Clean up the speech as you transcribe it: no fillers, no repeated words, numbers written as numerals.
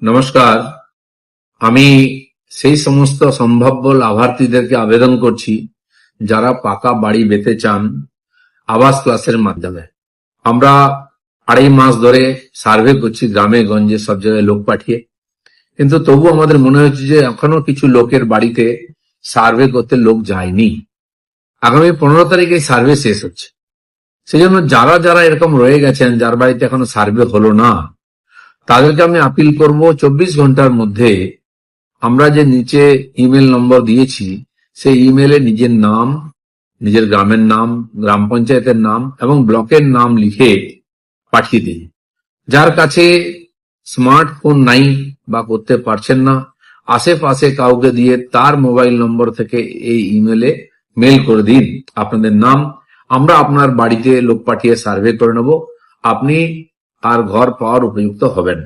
নমস্কার। আমি সেই সমস্ত সম্ভাব্য লাভার্থীদেরকে আবেদন করছি যারা পাকা বাড়ি পেতে চান আবাস ক্লাসের মাধ্যমে। আমরা 2.5 মাস ধরে সার্ভে করছি গ্রামে গঞ্জে সব জায়গায় লোক পাঠিয়ে, কিন্তু তবু আমাদের মনে হচ্ছে যে এখনো কিছু লোকের বাড়িতে সার্ভে করতে লোক যায়নি। আগামী 15 তারিখে সার্ভে শেষ হচ্ছে। সেই জন্য যারা যারা এরকম রয়ে গেছেন, যার বাড়িতে এখনো সার্ভে হলো না, তাদেরকে আমি আপিল করব 24 ঘন্টার মধ্যে আমরা যে নিচে ইমেল নম্বর দিয়েছি সেই ইমেলে নিজের নাম, নিজের গ্রামের নাম, গ্রাম পঞ্চায়েতের নাম এবং ব্লকের নাম লিখে পাঠিয়ে দিন। যার কাছে স্মার্টফোন নাই বা করতে পারছেন না, আশেপাশে কাউকে দিয়ে তার মোবাইল নম্বর থেকে এই ইমেলে মেল করে দিন আপনাদের নাম। আমরা আপনার বাড়িতে লোক পাঠিয়ে সার্ভে করে নেব, আপনি আর ঘর পাওয়ার উপযুক্ত হবেন।